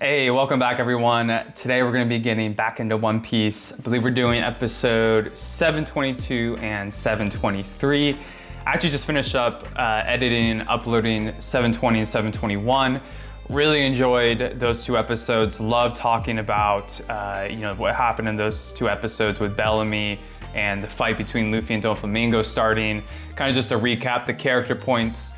Hey, welcome back everyone. Today we're going to be getting back into One Piece. I believe we're doing episode 722 and 723. I actually just finished up editing and uploading 720 and 721. Really enjoyed those two episodes. Love talking about what happened in those two episodes with Bellamy and the fight between Luffy and Doflamingo starting. Kind of just to recap the character points.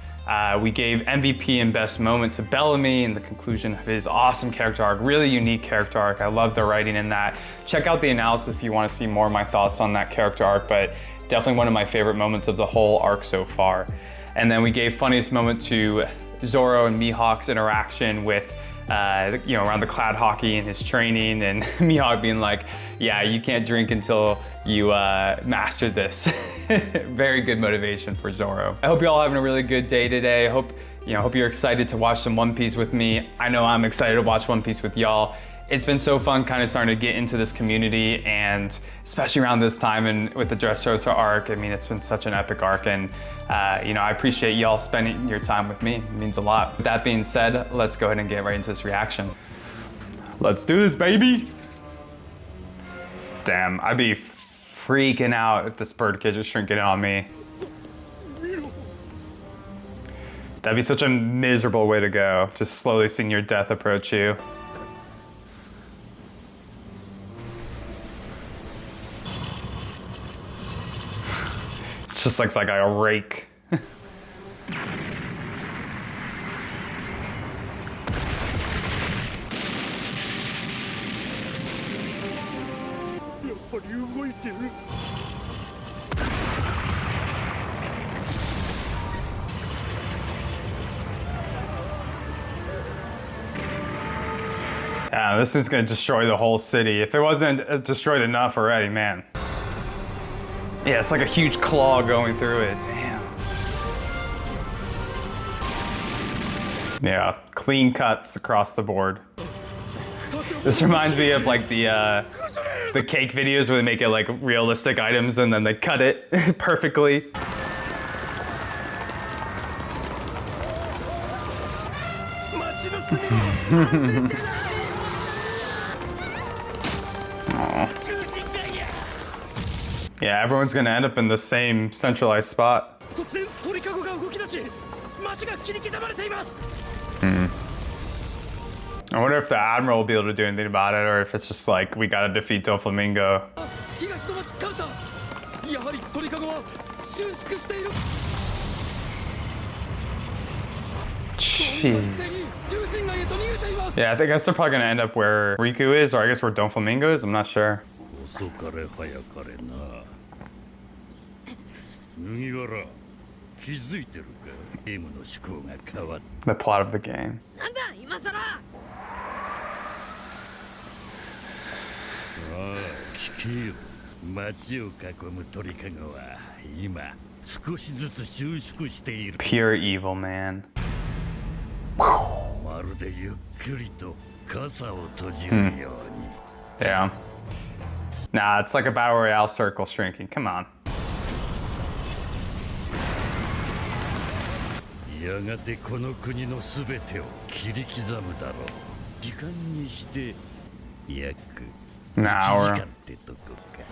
We gave MVP and best moment to Bellamy and the conclusion of his awesome character arc, really unique character arc. I love the writing in that. Check out the analysis if you want to see more of my thoughts on that character arc, but definitely one of my favorite moments of the whole arc so far. And then we gave funniest moment to Zoro and Mihawk's interaction with around the Cloud Haki and his training, and Mihawk being like, yeah, you can't drink until you mastered this. Very good motivation for Zoro. I hope you're all having a really good day today. I hope you're excited to watch some One Piece with me. I know I'm excited to watch One Piece with y'all. It's been so fun kind of starting to get into this community, and especially around this time and with the Dressrosa arc. I mean, it's been such an epic arc, and I appreciate y'all spending your time with me. It means a lot. With that being said, let's go ahead and get right into this reaction. Let's do this, baby. Damn, I'd be freaking out if this bird kid just shrinking in on me. That'd be such a miserable way to go. Just slowly seeing your death approach you. It just looks like a rake. Yeah, this is gonna destroy the whole city. If it wasn't destroyed enough already, man. Yeah, it's like a huge claw going through it. Damn. Yeah, clean cuts across the board. This reminds me of like the cake videos where they make it like realistic items and then they cut it perfectly. Yeah, everyone's gonna end up in the same centralized spot. I wonder if the Admiral will be able to do anything about it, or if it's just like, we gotta defeat Doflamingo. Jeez. Yeah, I guess they're probably gonna end up where Riku is, or I guess where Doflamingo is, I'm not sure. The plot of the game. Pure evil, man. Yeah. Nah, it's like a battle royale circle shrinking. Come on. An hour.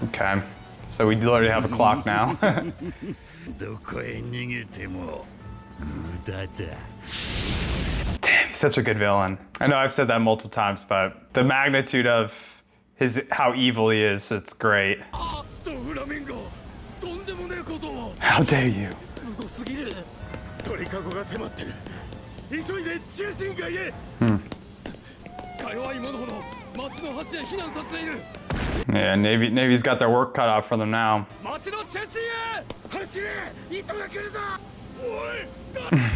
Okay. So we literally have a clock now. Damn, he's such a good villain. I know I've said that multiple times, but the magnitude of how evil he is, it's great. How dare you? Yeah, Navy's got their work cut out for them now.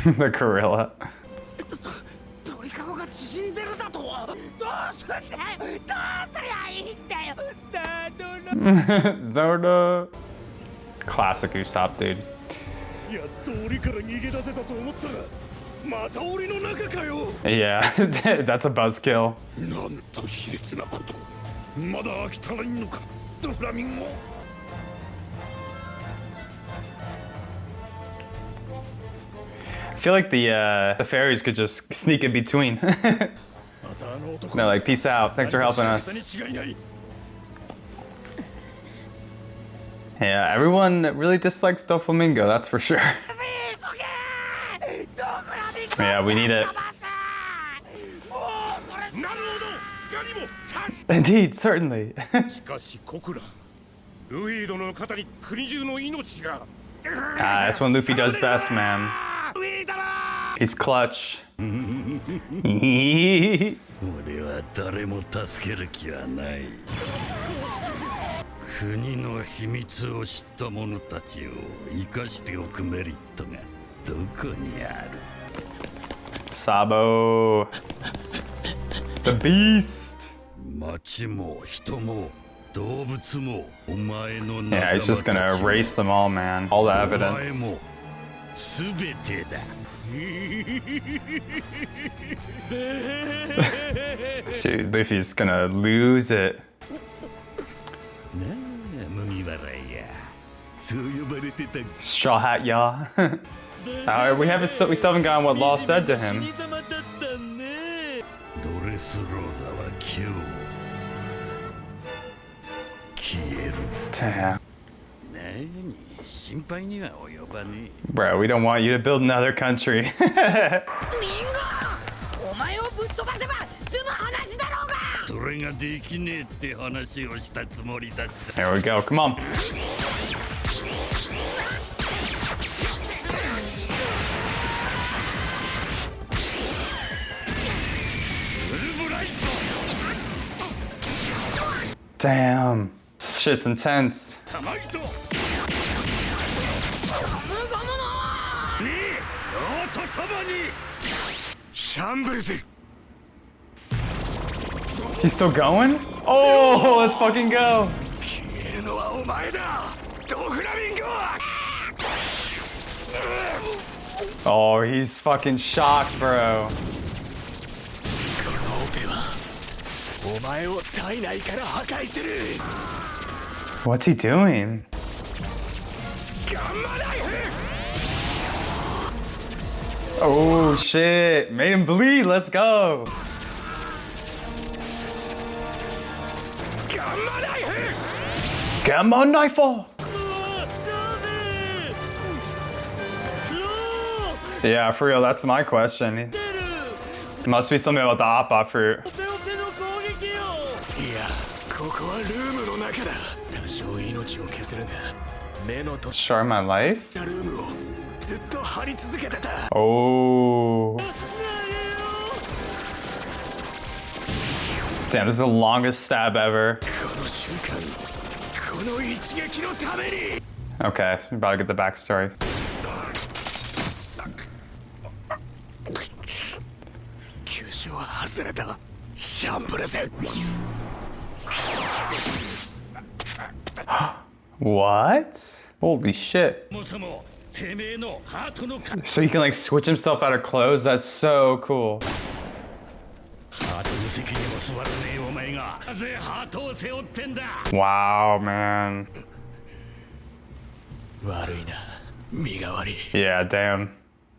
The gorilla. Zoro. Classic Usopp, dude. Yeah, that's a buzzkill. I feel like the fairies could just sneak in between. They're like, peace out. Thanks for helping us. Yeah, everyone really dislikes Doflamingo, that's for sure. Yeah, we need it. Indeed, certainly. That's when Luffy does best, man. He's clutch. Sabo. The beast. Yeah, he's just gonna erase them all, man. All the evidence. Dude, Luffy's gonna lose it. Straw hat, y'all. We still haven't gotten what Law said to him. Damn. Bro, we don't want you to build another country. Here we go, come on. Damn, shit's intense. He's still going? Oh, let's fucking go. Oh, he's fucking shocked, bro. What's he doing? Oh shit, made him bleed, let's go. Come on, Knifeful. Yeah, for real, that's my question. It must be something about the Appa fruit. Destroy my life? Oh. Damn, this is the longest stab ever. Okay, we're about to get the backstory. What? Holy shit. So he can like switch himself out of clothes? That's so cool. Wow, man. Yeah, damn.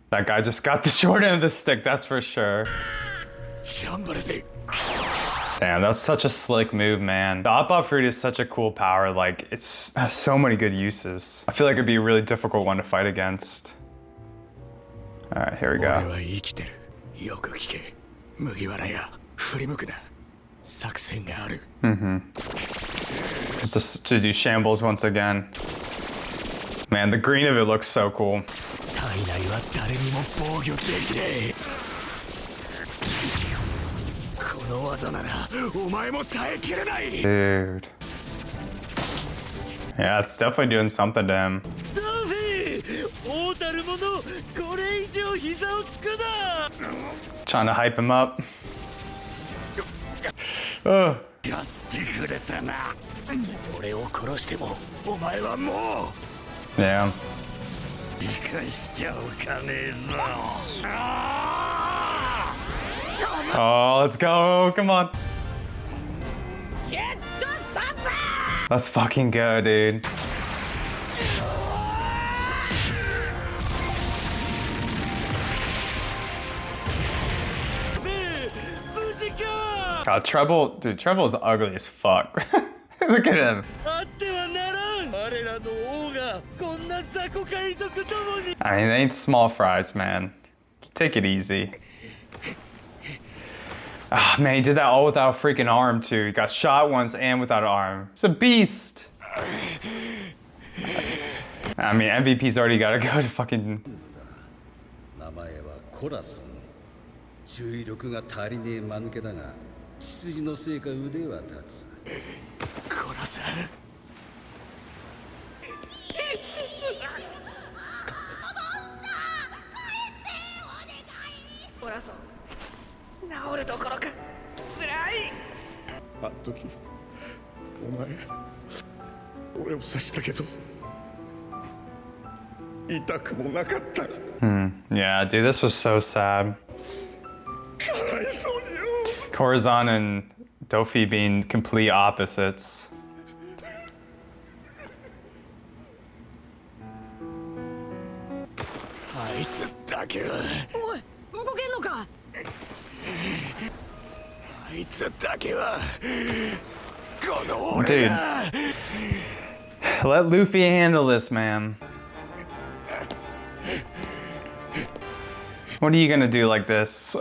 That guy just got the short end of the stick, that's for sure. Damn, that's such a slick move, man. The Appa fruit is such a cool power. Like, it has so many good uses. I feel like it'd be a really difficult one to fight against. All right, here we go. Just to do shambles once again. Man, the green of it looks so cool. Dude. Yeah, it's definitely doing something to him. Trying to hype him up. Oh. Yeah. Oh, let's go. Come on. Let's fucking go, dude. Oh, Treble, dude, Treble is ugly as fuck. Look at him. I mean, they ain't small fries, man. Take it easy. Ah, man, he did that all without a freaking arm, too. He got shot once and without an arm. It's a beast. I mean, MVP's already gotta go to fucking... Yeah, dude, this was so sad. Corazon and Dofi being complete opposites. Dude, let Luffy handle this, man. What are you gonna do like this?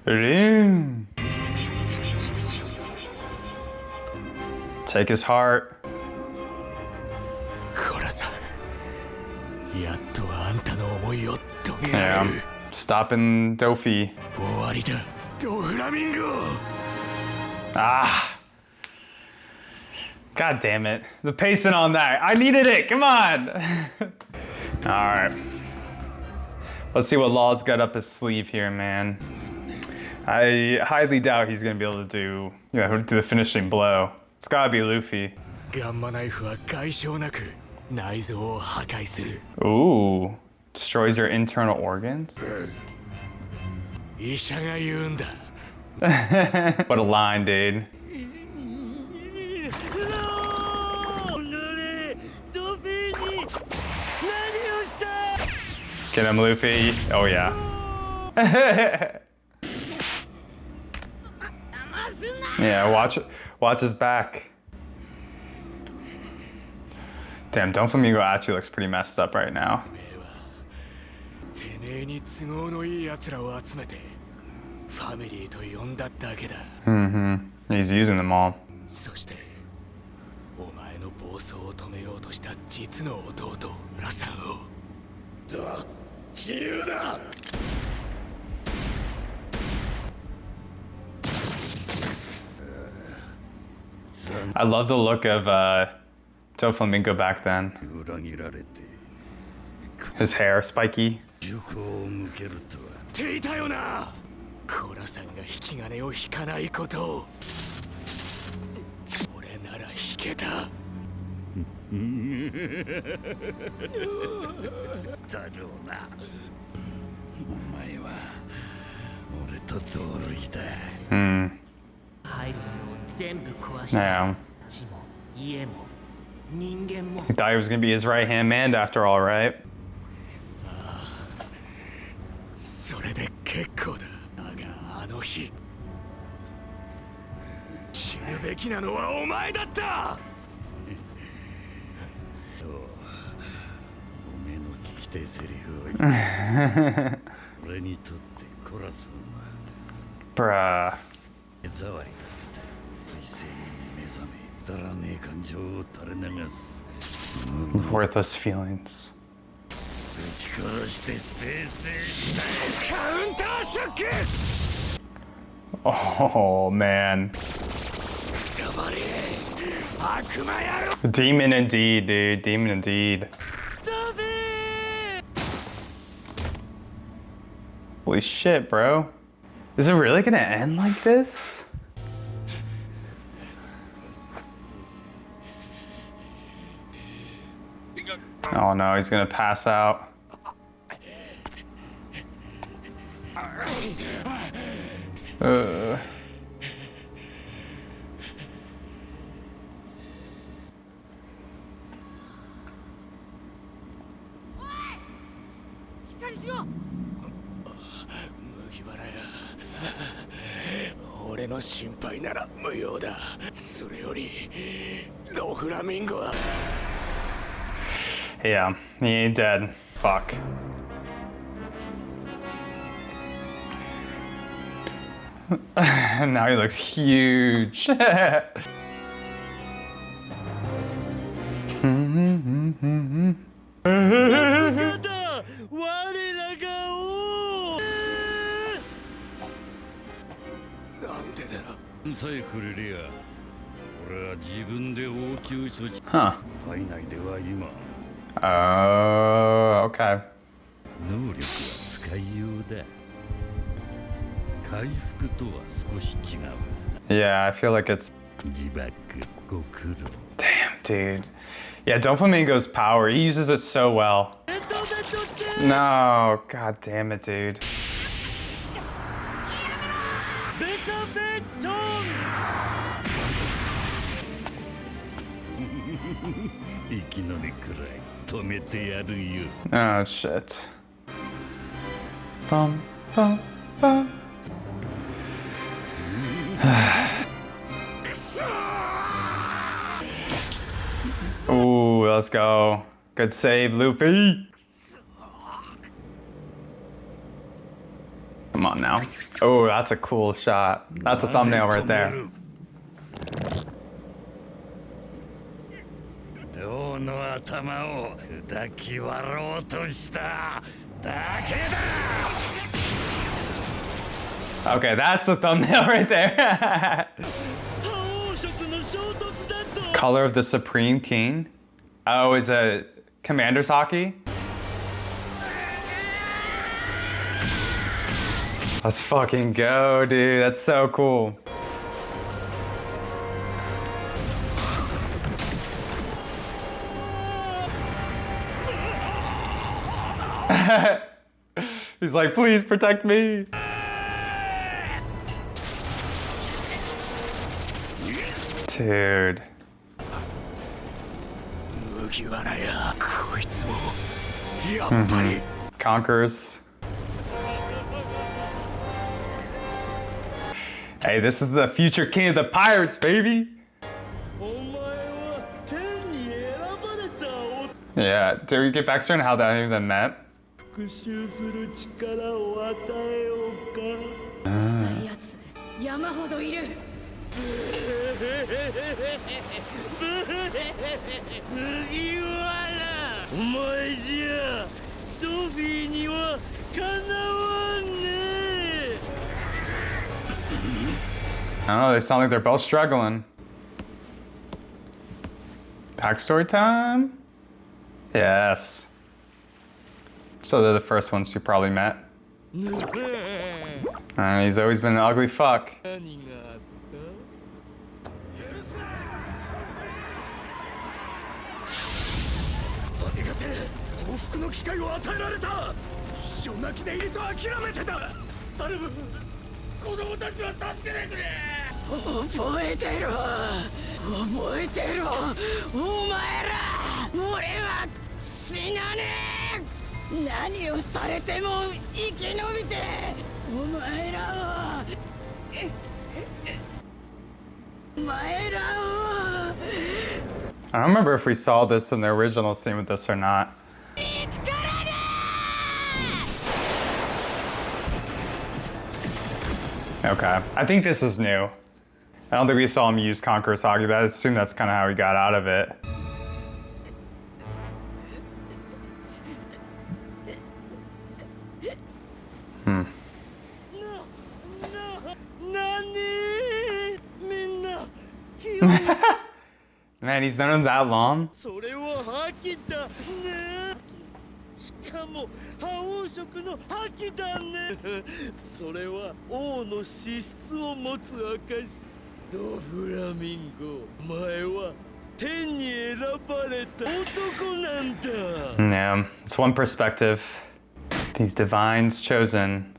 Loom. Take his heart. Yeah, stopping Dofi. Ah. God damn it. The pacing on that. I needed it. Come on. All right. Let's see what Law's got up his sleeve here, man. I highly doubt he's going to be able to do, do the finishing blow. It's got to be Luffy. Ooh. Destroys your internal organs? What a line, dude. Get him, Luffy. Oh, yeah. Yeah, watch his back. Damn, Doflamingo actually looks pretty messed up right now. He's using them all. I love the look of Doflamingo back then. His hair spiky. Yeah. He thought he was gonna be his right-hand man after all, right? Bruh. Worthless feelings. Oh man. Demon indeed, dude. Demon indeed. Holy shit, bro. Is it really gonna end like this? Oh no, he's gonna pass out. 俺の心配なら無用だ。それよりドフラミンゴは。Yeah, he ain't dead. Fuck. Now he looks huge. Huh. Oh, okay. Yeah, I feel like it's... Damn, dude. Yeah, Doflamingo's power, he uses it so well. No, god damn it, dude. Oh shit. Bum, bum, bum. Ooh, let's go. Good save, Luffy. Come on now. Oh, that's a cool shot. That's a thumbnail right there. Okay, that's the thumbnail right there. Color of the Supreme King. Oh, is it Commander's Haki? Let's fucking go, dude. That's so cool. He's like, please protect me. Dude. Conquers. Hey, this is the future king of the pirates, baby. Yeah, did we get backstory on how that any of them met? I don't know, they sound like they're both struggling. Backstory time? Yes. So they're the first ones you probably met. He's always been an ugly fuck. I don't remember if we saw this in the original scene with this or not. Okay, I think this is new. I don't think we saw him use Conqueror's Haki, but I assume that's kind of how he got out of it. Man, he's known him that long? Yeah, it's one perspective. These divines chosen.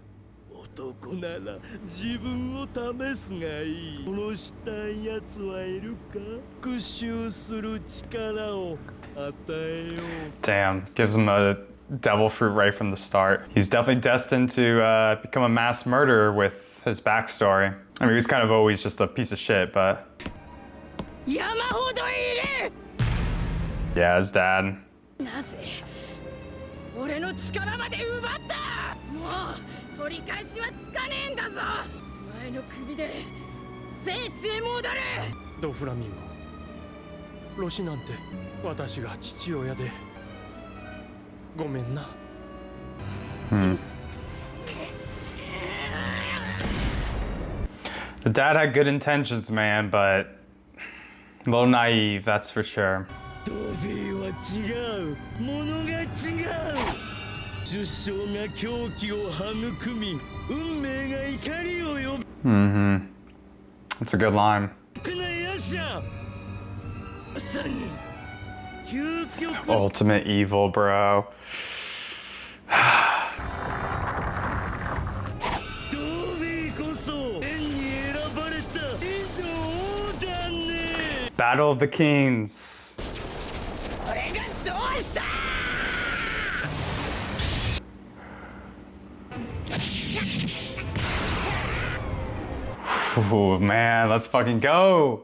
Damn, gives him a devil fruit right from the start. He's definitely destined to become a mass murderer with his backstory. I mean, he was kind of always just a piece of shit, but... Yeah, his dad. Doflamingo. ロシなんて私が父親でごめんな。The dad had good intentions, man, but a little naive, that's for sure. ドフィーは違う。ものが違う。出生が狂気を育み、運命が怒りを呼ぶ。That's a good line. Ultimate evil, bro. Battle of the Kings. Oh man, let's fucking go.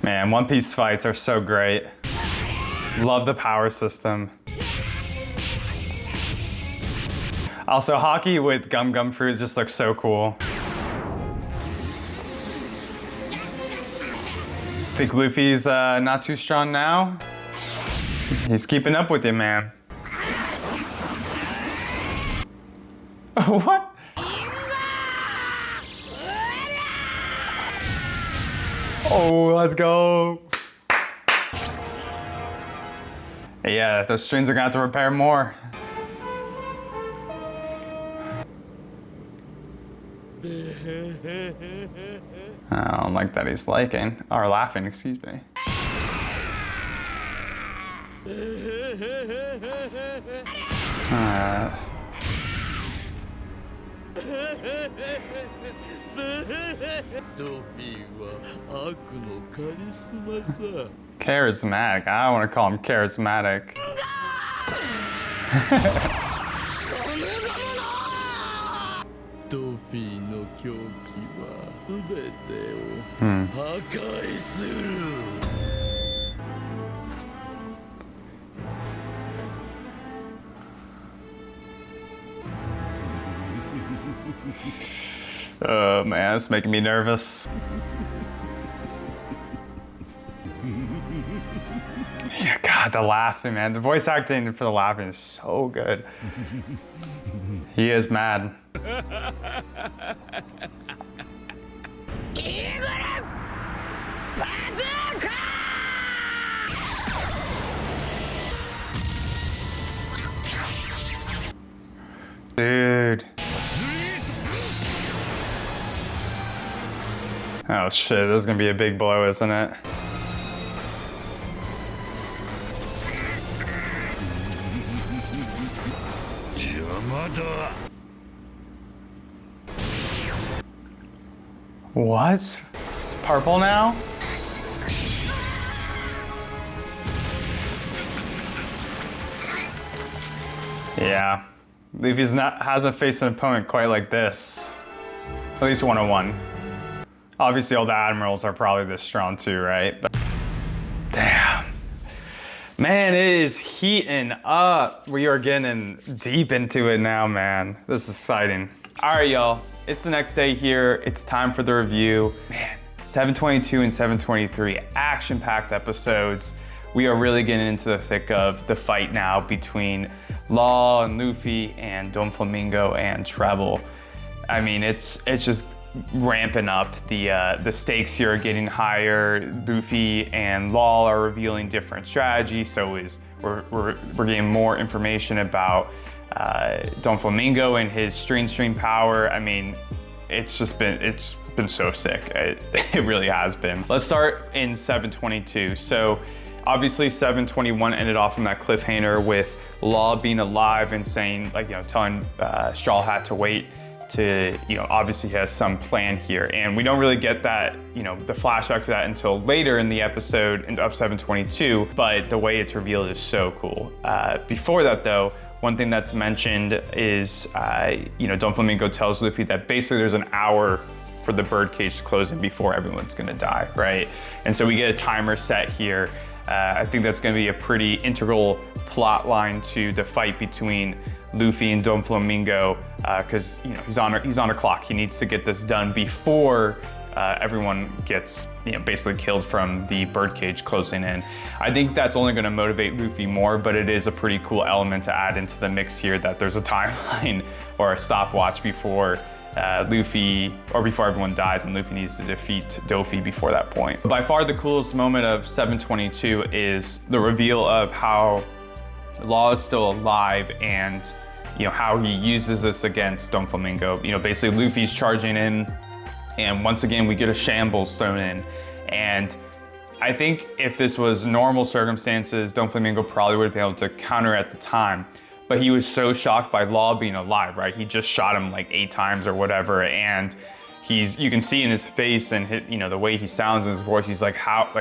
Man, One Piece fights are so great. Love the power system. Also, Haki with Gum Fruit just looks so cool. Think Luffy's not too strong now? He's keeping up with you, man. What? Oh, let's go. Yeah, those strings are gonna have to repair more. I don't like that he's liking, or laughing, excuse me. Charismatic. I don't want to call him charismatic. Oh man, it's making me nervous. Yeah, God, the laughing, man. The voice acting for the laughing is so good. He is mad. Dude. Oh shit, this is gonna be a big blow, isn't it? What? It's purple now? Yeah. Luffy's hasn't faced an opponent quite like this. At least 101. Obviously all the admirals are probably this strong too, right? But damn. Man, it is heating up. We are getting deep into it now, man. This is exciting. All right, y'all. It's the next day here. It's time for the review. Man, 722 and 723, action-packed episodes. We are really getting into the thick of the fight now between Law and Luffy and Doflamingo and Treble. I mean, it's just ramping up. The stakes here are getting higher. Luffy and Law are revealing different strategies, so we're getting more information about Doflamingo and his stream power. I mean, it's been so sick. It really has been. Let's start in 722. So obviously 721 ended off on that cliffhanger with Law being alive and saying, like, you know, telling Straw Hat to wait to, obviously he has some plan here. And we don't really get that, the flashback to that until later in the episode of 722, but the way it's revealed is so cool. Before that though, one thing that's mentioned is, Doflamingo tells Luffy that basically there's an hour for the birdcage to close in before everyone's gonna die, right? And so we get a timer set here. I think that's gonna be a pretty integral plot line to the fight between Luffy and Doflamingo, because he's on a clock. He needs to get this done before everyone gets basically killed from the birdcage closing in. I think that's only going to motivate Luffy more, but it is a pretty cool element to add into the mix here that there's a timeline or a stopwatch before Luffy, or before everyone dies, and Luffy needs to defeat Dofi before that point. By far the coolest moment of 722 is the reveal of how Law is still alive and how he uses this against Doflamingo. Basically Luffy's charging in, and once again we get a shambles thrown in. And I think if this was normal circumstances, Doflamingo probably would have been able to counter at the time. But he was so shocked by Law being alive, right? He just shot him like 8 times or whatever, and you can see in his face and the way he sounds in his voice, he's like, how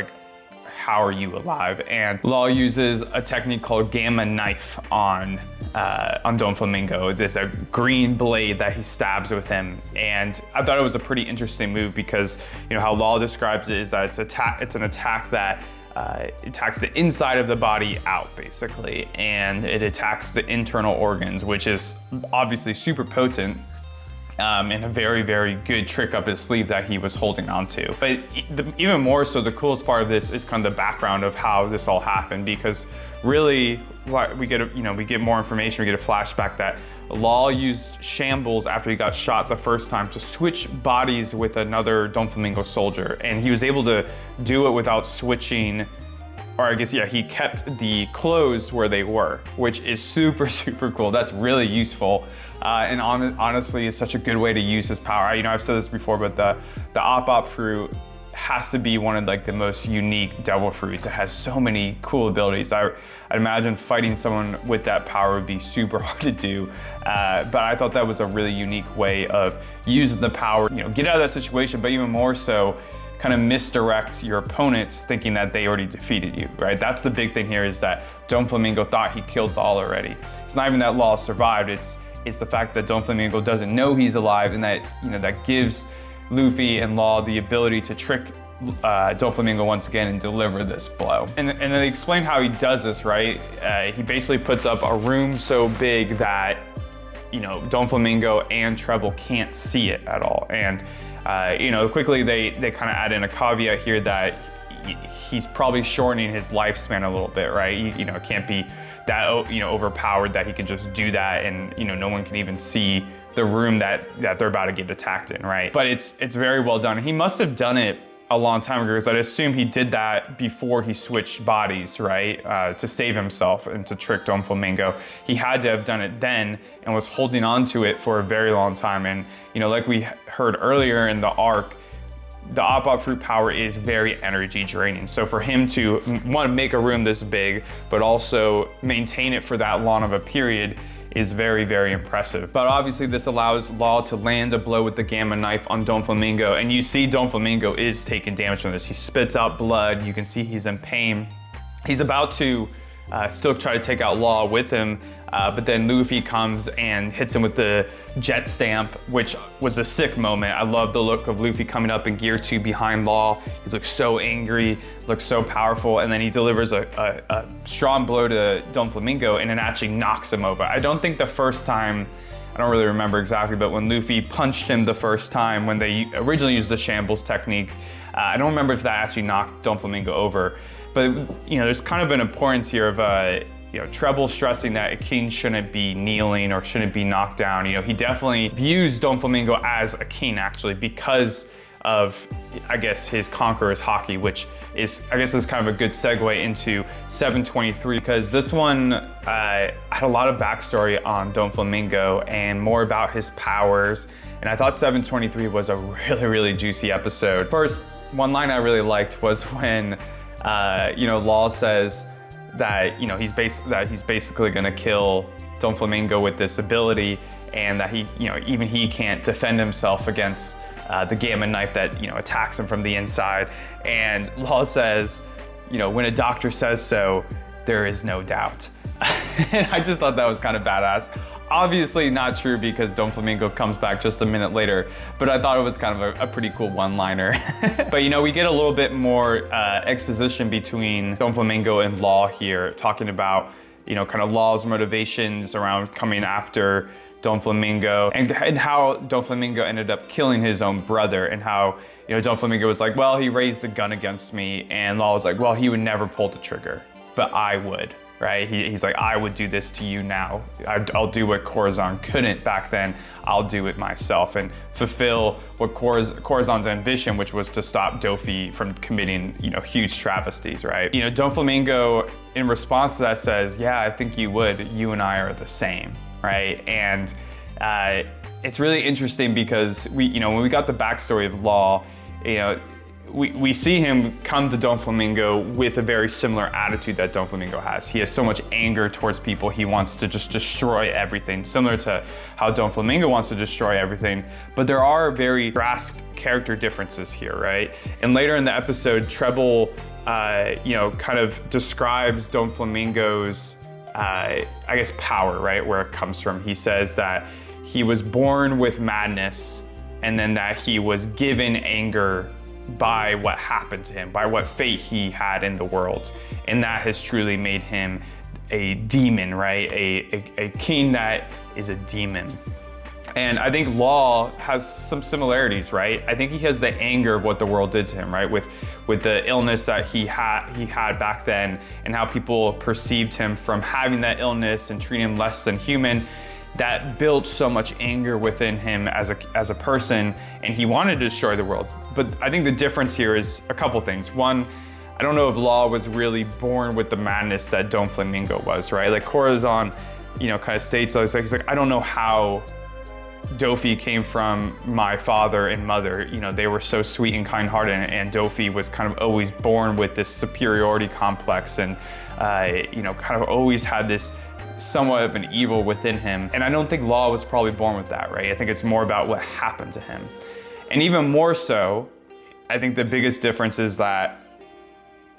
are you alive? And Law uses a technique called Gamma Knife on Doflamingo. There's a green blade that he stabs with him. And I thought it was a pretty interesting move because how Law describes it is that it's an attack that attacks the inside of the body out basically, and it attacks the internal organs, which is obviously super potent. And a very, very good trick up his sleeve that he was holding on to. But even more so, the coolest part of this is kind of the background of how this all happened, because really we get more information, we get a flashback that Law used shambles after he got shot the first time to switch bodies with another Doflamingo soldier. And he was able to do it without switching, or I guess, yeah, he kept the clothes where they were, which is super, super cool. That's really useful. And honestly, it's such a good way to use his power. I've said this before, but the Op fruit has to be one of like the most unique devil fruits. It has so many cool abilities. I'd imagine fighting someone with that power would be super hard to do. But I thought that was a really unique way of using the power, get out of that situation, but even more so, kind of misdirect your opponent thinking that they already defeated you, right? That's the big thing here, is that Doflamingo thought he killed Law already. It's not even that Law survived, it's the fact that Doflamingo doesn't know he's alive, and that that gives Luffy and Law the ability to trick Doflamingo once again and deliver this blow. And they explain how he does this, right? He basically puts up a room so big that Doflamingo and Treble can't see it at all. And quickly they kind of add in a caveat here that he's probably shortening his lifespan a little bit, right? It can't be that overpowered that he can just do that and no one can even see the room that they're about to get attacked in, right? But it's very well done. He must have done it a long time ago, because I'd assume he did that before he switched bodies, right? To save himself and to trick Doflamingo. He had to have done it then and was holding on to it for a very long time. And like we heard earlier in the arc, the Op fruit power is very energy draining. So for him to want to make a room this big, but also maintain it for that long of a period is very, very impressive. But obviously this allows Law to land a blow with the Gamma Knife on Doflamingo, and you see Doflamingo is taking damage from this. He spits out blood, you can see he's in pain. He's about to still try to take out Law with him, but then Luffy comes and hits him with the jet stamp, which was a sick moment. I love the look of Luffy coming up in Gear 2 behind Law. He looks so angry, looks so powerful, and then he delivers a strong blow to Doflamingo, and it actually knocks him over. I don't think the first time, I don't really remember exactly, but when Luffy punched him the first time, when they originally used the shambles technique, I don't remember if that actually knocked Doflamingo over. But there's kind of an importance here of Treble stressing that a king shouldn't be kneeling or shouldn't be knocked down. He definitely views Doflamingo as a king, actually, because of, I guess, his conqueror's Haki, which is, I guess, is kind of a good segue into 723, because this one had a lot of backstory on Doflamingo and more about his powers. And I thought 723 was a really, really juicy episode. First, one line I really liked was when Law says that he's basically gonna kill Doflamingo with this ability, and that he, even he can't defend himself against the gamma knife that, attacks him from the inside. And Law says, when a doctor says so, there is no doubt. And I just thought that was kind of badass. Obviously not true because Doflamingo comes back just a minute later, but I thought it was kind of a pretty cool one-liner. But we get a little bit more exposition between Doflamingo and Law here, talking about, kind of Law's motivations around coming after Doflamingo, and how Doflamingo ended up killing his own brother, and how, Doflamingo was like, well, he raised a gun against me, and Law was like, well, he would never pull the trigger, but I would. Right? He's like, I would do this to you now. I'll do what Corazon couldn't back then. I'll do it myself and fulfill what Corazon's ambition, which was to stop Dofi from committing, huge travesties, right? Doflamingo, in response to that, says, yeah, I think you would. You and I are the same, right? And it's really interesting because when we got the backstory of Law, we see him come to Doflamingo with a very similar attitude that Doflamingo has. He has so much anger towards people. He wants to just destroy everything, similar to how Doflamingo wants to destroy everything. But there are very drastic character differences here, right? And later in the episode, Treble, kind of describes Doflamingo's, power, right? Where it comes from. He says that he was born with madness, and then that he was given anger by what happened to him, by what fate he had in the world. And that has truly made him a demon, right? A king that is a demon. And I think Law has some similarities, right? I think he has the anger of what the world did to him, right? With the illness that he had back then, and how people perceived him from having that illness and treating him less than human. That built so much anger within him as a person, and he wanted to destroy the world. But I think the difference here is a couple things. One, I don't know if Law was really born with the madness that Doflamingo was, right? Like Corazon, kind of states, he's like, I don't know how Dofi came from my father and mother. They were so sweet and kind-hearted, and Dofi was kind of always born with this superiority complex, and kind of always had this somewhat of an evil within him. And I don't think Law was probably born with that, right? I think it's more about what happened to him. And even more so, I think the biggest difference is that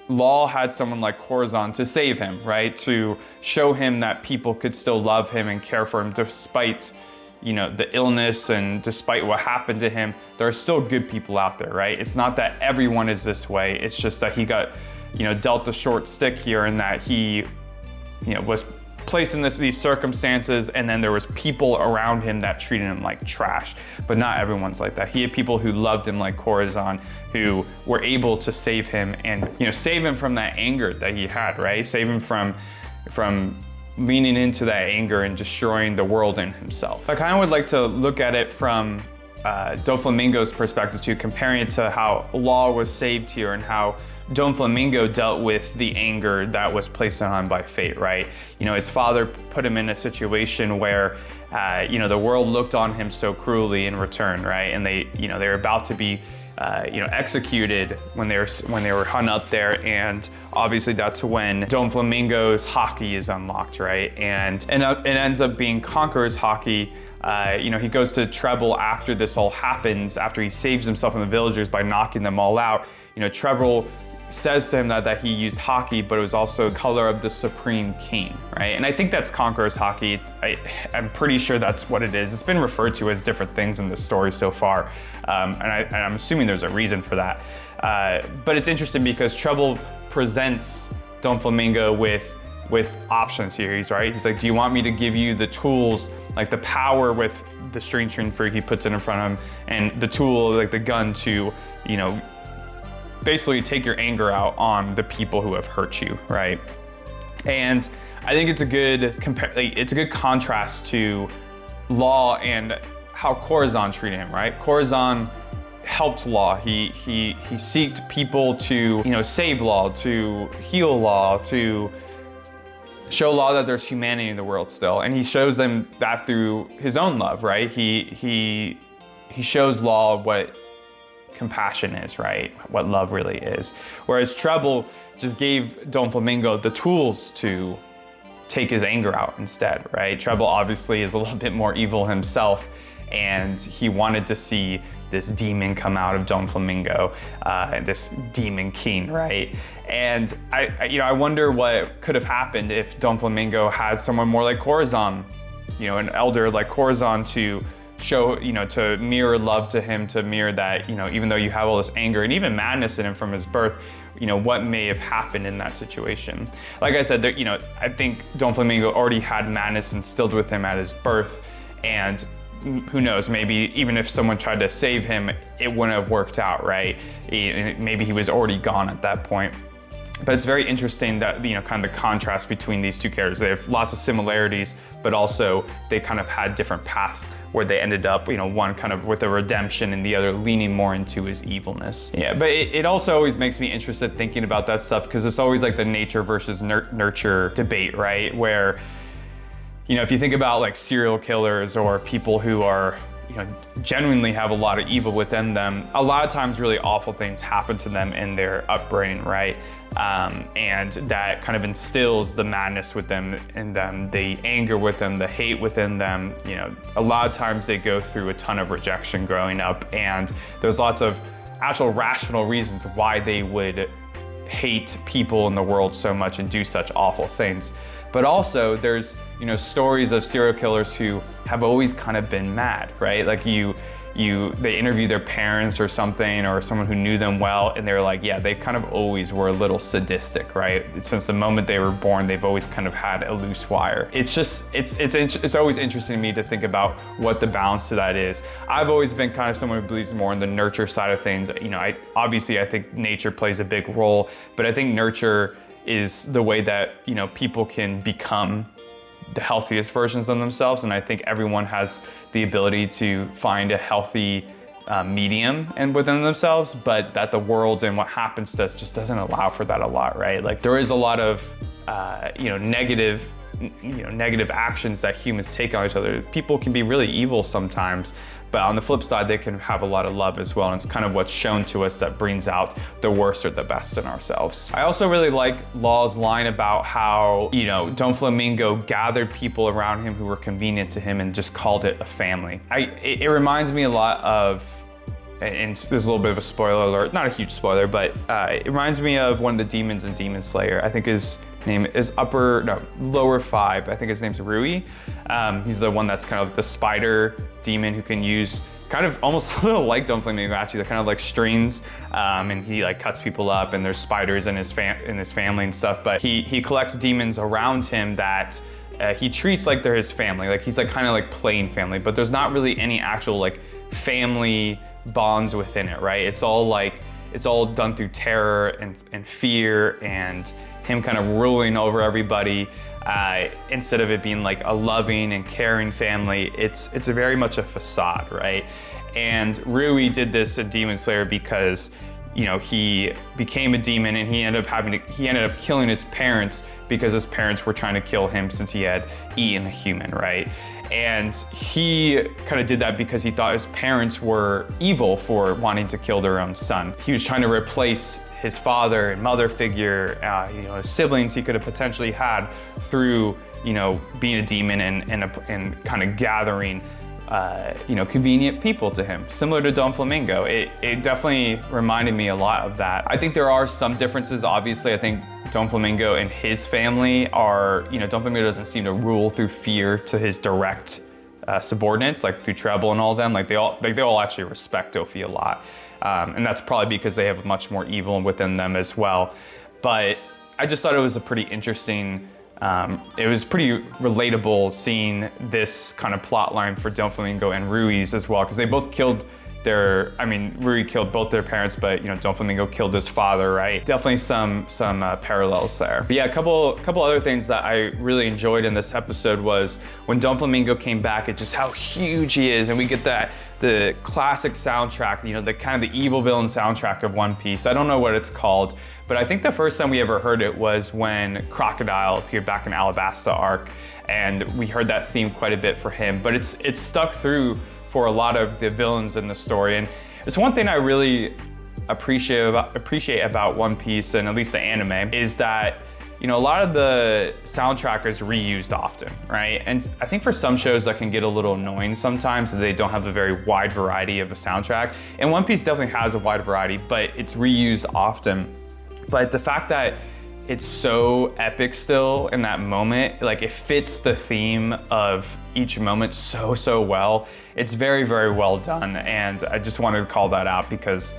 Law had someone like Corazon to save him, right? To show him that people could still love him and care for him despite, the illness, and despite what happened to him. There are still good people out there, right? It's not that everyone is this way. It's just that he got, dealt a short stick here, and that he, was placed in these circumstances, and then there was people around him that treated him like trash. But not everyone's like that. He had people who loved him, like Corazon, who were able to save him, and save him from that anger that he had, right? Save him from leaning into that anger and destroying the world and himself. I kind of would like to look at it from Doflamingo's perspective too, comparing it to how Law was saved here, and how Doflamingo dealt with the anger that was placed on him by fate, right? His father put him in a situation where, the world looked on him so cruelly in return, right? And they were about to be, executed when they were hung up there, and obviously that's when Doflamingo's Haki is unlocked, right? And it ends up being Conqueror's Haki. He goes to Treble after this all happens, after he saves himself from the villagers by knocking them all out. Treble says to him that he used Haki, but it was also color of the Supreme King, right? And I think that's Conqueror's Haki. I'm pretty sure that's what it is. It's been referred to as different things in the story so far, and I'm assuming there's a reason for that. But it's interesting because Treble presents Doflamingo with options here. He's like, do you want me to give you the tools, like the power with the string fruit, he puts it in front of him, and the tool, like the gun, to, basically take your anger out on the people who have hurt you, right? And I think it's a good contrast to Law and how Corazon treated him, right? Corazon helped Law. He seeked people to, save Law, to heal Law, to show Law that there's humanity in the world still. And he shows them that through his own love, right? He shows Law what compassion is, right? What love really is. Whereas Treble just gave Doflamingo the tools to take his anger out instead, right? Treble obviously is a little bit more evil himself, and he wanted to see this demon come out of Doflamingo, this demon king, right? And I wonder what could have happened if Doflamingo had someone more like Corazon, an elder like Corazon to show, to mirror love to him, to mirror that, even though you have all this anger and even madness in him from his birth, what may have happened in that situation. Like I said, there, I think Doflamingo already had madness instilled with him at his birth, and who knows, maybe even if someone tried to save him, it wouldn't have worked out, right? Maybe he was already gone at that point. But it's very interesting that, kind of the contrast between these two characters. They have lots of similarities, but also they kind of had different paths where they ended up, one kind of with a redemption and the other leaning more into his evilness. Yeah, but it also always makes me interested thinking about that stuff, because it's always like the nature versus nurture debate, right? Where, if you think about like serial killers or people who are, genuinely have a lot of evil within them, a lot of times really awful things happen to them in their upbringing, right? And that kind of instills the madness in them, the anger with them, the hate within them. A lot of times they go through a ton of rejection growing up, and there's lots of actual rational reasons why they would hate people in the world so much and do such awful things. But also there's, stories of serial killers who have always kind of been mad, right? Like they interview their parents or something, or someone who knew them well, and they're like, yeah, they kind of always were a little sadistic, right? Since the moment they were born, they've always kind of had a loose wire. It's always interesting to me to think about what the balance to that is. I've always been kind of someone who believes more in the nurture side of things. I think nature plays a big role, but I think nurture is the way that, people can become the healthiest versions of themselves. And I think everyone has the ability to find a healthy medium and within themselves, but that the world and what happens to us just doesn't allow for that a lot, right? Like there is a lot of, negative actions that humans take on each other. People can be really evil sometimes, but on the flip side, they can have a lot of love as well. And it's kind of what's shown to us that brings out the worst or the best in ourselves. I also really like Law's line about how, Doflamingo gathered people around him who were convenient to him and just called it a family. It reminds me a lot of, and this is a little bit of a spoiler alert, not a huge spoiler, but it reminds me of one of the demons in Demon Slayer. I think his name is lower 5. I think his name's Rui. He's the one that's kind of the spider demon who can use kind of almost a little like Doflamingo actually. They're kind of like strings, and he like cuts people up, and there's spiders in his family and stuff. But he collects demons around him that he treats like they're his family. Like he's like kind of like plain family, but there's not really any actual like family bonds within it, right? It's all done through terror and fear and him kind of ruling over everybody, instead of it being like a loving and caring family. It's very much a facade, right? And Rui did this in Demon Slayer because he became a demon, and he ended up killing his parents because his parents were trying to kill him since he had eaten a human, right? And he kind of did that because he thought his parents were evil for wanting to kill their own son. He was trying to replace his father and mother figure, siblings he could have potentially had through, being a demon and kind of gathering, convenient people to him, similar to Doflamingo. It definitely reminded me a lot of that. I think there are some differences. Obviously, I think Doflamingo and his family are, Doflamingo doesn't seem to rule through fear to his direct subordinates, like through Treble and all of them. Like they all actually respect Dofi a lot. And that's probably because they have much more evil within them as well. But I just thought it was a pretty interesting, it was pretty relatable seeing this kind of plot line for Doflamingo and Rui's as well, because they both killed Rui killed both their parents, but Doflamingo killed his father, right? Definitely some parallels there. But yeah, a couple other things that I really enjoyed in this episode was when Doflamingo came back, it's just how huge he is, and we get the classic soundtrack, the kind of the evil villain soundtrack of One Piece. I don't know what it's called, but I think the first time we ever heard it was when Crocodile appeared back in Alabasta arc, and we heard that theme quite a bit for him. But it's stuck through for a lot of the villains in the story, and it's one thing I really appreciate about One Piece, and at least the anime, is that you know, a lot of the soundtrack is reused often, right? And I think for some shows that can get a little annoying sometimes, that they don't have a very wide variety of a soundtrack. And One Piece definitely has a wide variety, but it's reused often. But the fact that it's so epic still in that moment, like it fits the theme of each moment so well. It's very, very well done. And I just wanted to call that out because,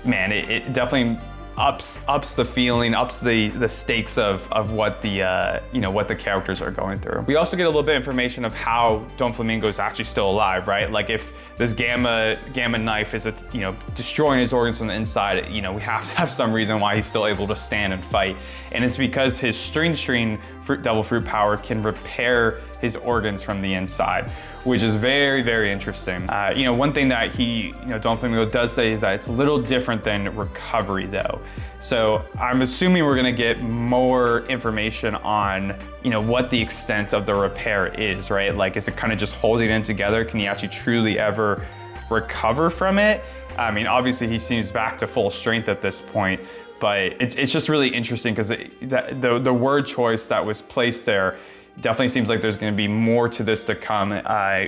man, it definitely ups the feeling, ups the stakes of what the you know, what the characters are going through. We also get a little bit of information of how Doflamingo is actually still alive, right? Like if this gamma knife is, you know, destroying his organs from the inside, you know, we have to have some reason why he's still able to stand and fight. And it's because his string devil fruit power can repair his organs from the inside, which is very, very interesting. You know, one thing that Doflamingo does say is that it's a little different than recovery though. So I'm assuming we're gonna get more information on, you know, what the extent of the repair is, right? Like, is it kind of just holding them together? Can he actually truly ever recover from it? I mean, obviously he seems back to full strength at this point, but it's just really interesting because the word choice that was placed there definitely seems like there's going to be more to this to come.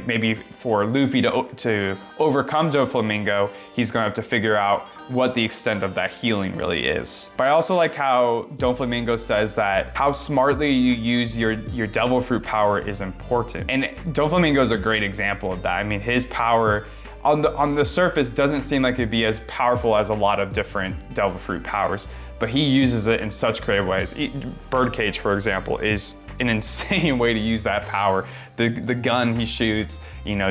Maybe for Luffy to overcome Doflamingo, he's going to have to figure out what the extent of that healing really is. But I also like how Doflamingo says that how smartly you use your devil fruit power is important. And Doflamingo is a great example of that. I mean, his power on the surface doesn't seem like it'd be as powerful as a lot of different devil fruit powers, but he uses it in such creative ways. Birdcage, for example, is an insane way to use that power. The gun he shoots, you know,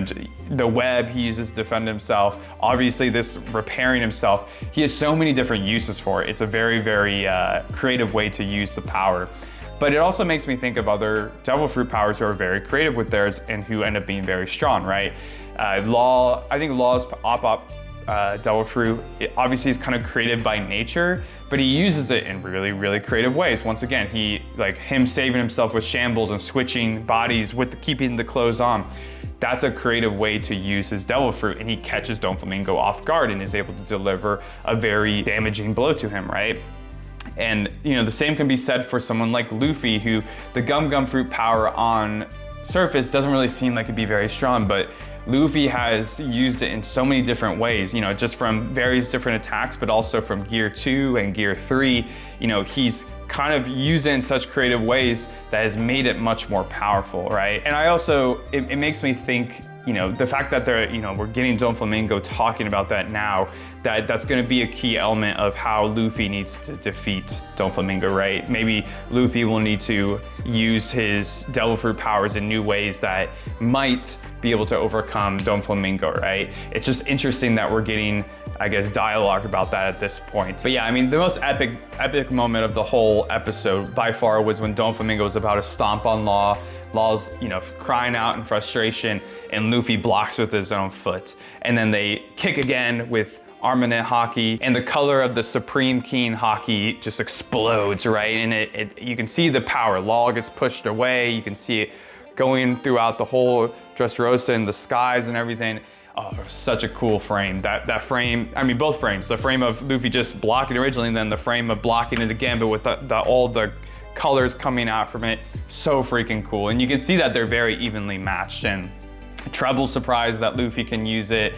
the web he uses to defend himself. Obviously this repairing himself, he has so many different uses for it. It's a very, very creative way to use the power. But it also makes me think of other devil fruit powers who are very creative with theirs and who end up being very strong, right? Law, I think Law's devil fruit, it obviously is kind of creative by nature, but he uses it in really, really creative ways. Once again, him saving himself with shambles and switching bodies with keeping the clothes on. That's a creative way to use his devil fruit, and he catches Doflamingo off guard and is able to deliver a very damaging blow to him, right? And you know, the same can be said for someone like Luffy, who the gum fruit power on surface doesn't really seem like it'd be very strong, but Luffy has used it in so many different ways, you know, just from various different attacks, but also from Gear 2 and Gear 3, you know, he's kind of used it in such creative ways that has made it much more powerful, right? And I also, it makes me think, you know, the fact that we're getting Doflamingo talking about that now, that's going to be a key element of how Luffy needs to defeat Doflamingo, right? Maybe Luffy will need to use his devil fruit powers in new ways that might be able to overcome Doflamingo, right? It's just interesting that we're getting, I guess, dialogue about that at this point. But yeah, I mean, the most epic moment of the whole episode by far was when Doflamingo was about to stomp on Law. Law's, you know, crying out in frustration, and Luffy blocks with his own foot. And then they kick again with Armament Haki, and the color of the Supreme Keen Haki just explodes, right? And you can see the power. Law gets pushed away. You can see it going throughout the whole Dressrosa and the skies and everything. Oh, such a cool frame. That frame, I mean, both frames. The frame of Luffy just blocking originally, and then the frame of blocking it again, but with all the colors coming out from it. So freaking cool. And you can see that they're very evenly matched, and Treble's surprised that Luffy can use it.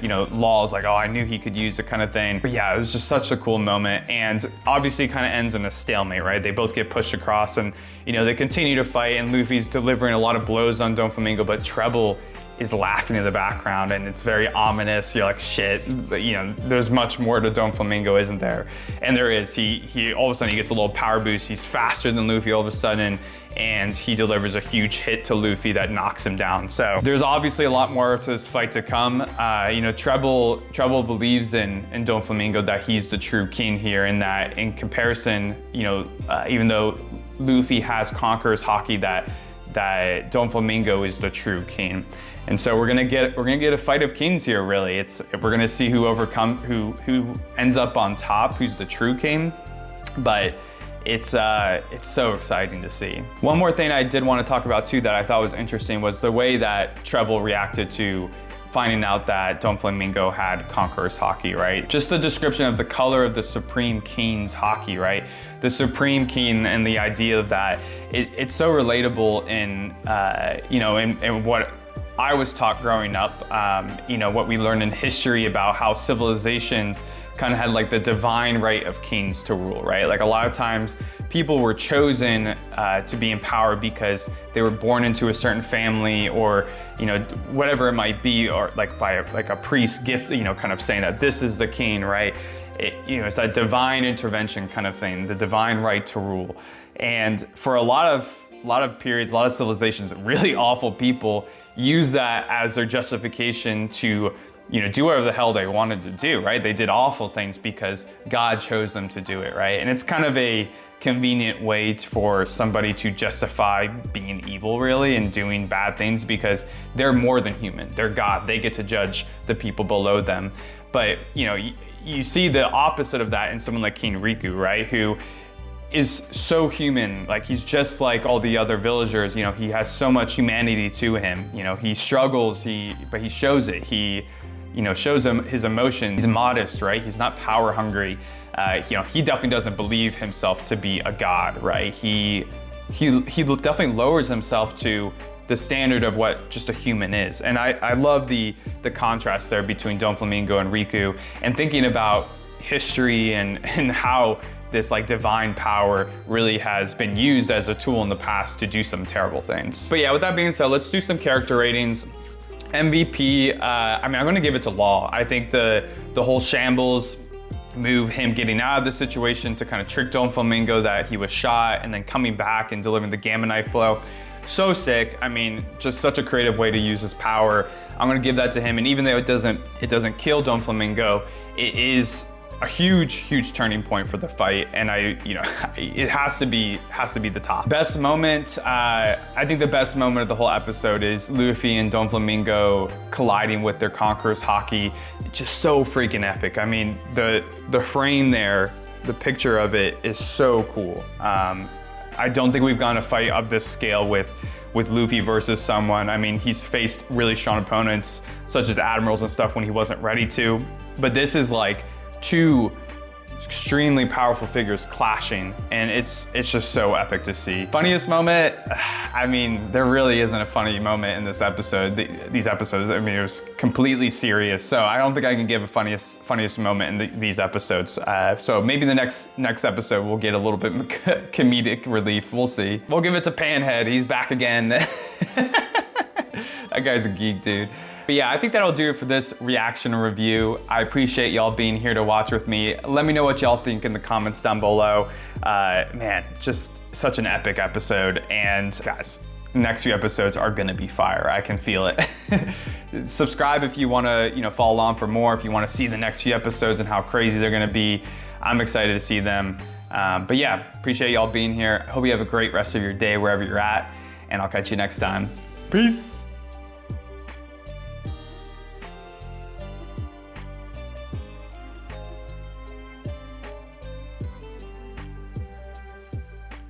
You know, Law's like, oh, I knew he could use it, kind of thing. But yeah, it was just such a cool moment, and obviously kind of ends in a stalemate, right? They both get pushed across, and you know, they continue to fight, and Luffy's delivering a lot of blows on Doflamingo, but Treble is laughing in the background, and it's very ominous. You're like, shit, you know, there's much more to Doflamingo, isn't there? And there is. He all of a sudden he gets a little power boost. He's faster than Luffy all of a sudden, and he delivers a huge hit to Luffy that knocks him down. So there's obviously a lot more to this fight to come. You know, Treble believes in Doflamingo that he's the true king here, and that in comparison, you know, even though Luffy has Conqueror's Haki, that Doflamingo is the true king. And so we're gonna get a fight of kings here, really. We're gonna see who ends up on top, who's the true king. But it's so exciting to see. One more thing I did want to talk about too that I thought was interesting was the way that Treble reacted to finding out that Doflamingo had Conqueror's Haki, right? Just the description of the color of the Supreme King's Haki, right? The Supreme King and the idea of that, it's so relatable in, in what I was taught growing up, what we learned in history about how civilizations kind of had like the divine right of kings to rule, right? Like a lot of times people were chosen to be in power because they were born into a certain family or, whatever it might be, or like by a priest gift, kind of saying that this is the king, right? It's that divine intervention kind of thing, the divine right to rule. And for a lot of periods, a lot of civilizations, really awful people use that as their justification to do whatever the hell they wanted to do, right? They did awful things because God chose them to do it, right? And it's kind of a convenient way for somebody to justify being evil, really, and doing bad things because they're more than human. They're God. They get to judge the people below them. But, you see the opposite of that in someone like King Riku, right? Who is so human, like he's just like all the other villagers, he has so much humanity to him. He struggles, but he shows it. He shows him his emotions. He's modest, right? He's not power hungry. He definitely doesn't believe himself to be a god, right? He definitely lowers himself to the standard of what just a human is. And I love the contrast there between Doflamingo and Riku, and thinking about history and how this like divine power really has been used as a tool in the past to do some terrible things. But yeah, with that being said, let's do some character ratings. MVP, I'm gonna give it to Law. I think the whole shambles move, him getting out of the situation to kind of trick Doflamingo that he was shot and then coming back and delivering the Gamma Knife blow. So sick. Just such a creative way to use his power. I'm gonna give that to him. And even though it doesn't kill Doflamingo, it is a huge turning point for the fight, and it has to be the top. Best moment, I think the best moment of the whole episode is Luffy and Doflamingo colliding with their Conqueror's Haki. It's just so freaking epic. The frame there, the picture of it is so cool. I don't think we've gone a fight of this scale with Luffy versus someone. He's faced really strong opponents such as admirals and stuff when he wasn't ready to, but this is like two extremely powerful figures clashing, and it's just so epic to see. Funniest moment, there really isn't a funny moment in this episode. These episodes, it was completely serious, so I don't think I can give a funniest moment in these episodes. So maybe the next episode we'll get a little bit comedic relief. We'll see. We'll give it to Panhead. He's back again. That guy's a geek, dude. But yeah, I think that'll do it for this reaction and review. I appreciate y'all being here to watch with me. Let me know what y'all think in the comments down below. Man, just such an epic episode. And guys, the next few episodes are gonna be fire. I can feel it. Subscribe if you wanna follow along for more, if you wanna see the next few episodes and how crazy they're gonna be. I'm excited to see them. But yeah, appreciate y'all being here. Hope you have a great rest of your day wherever you're at, and I'll catch you next time. Peace.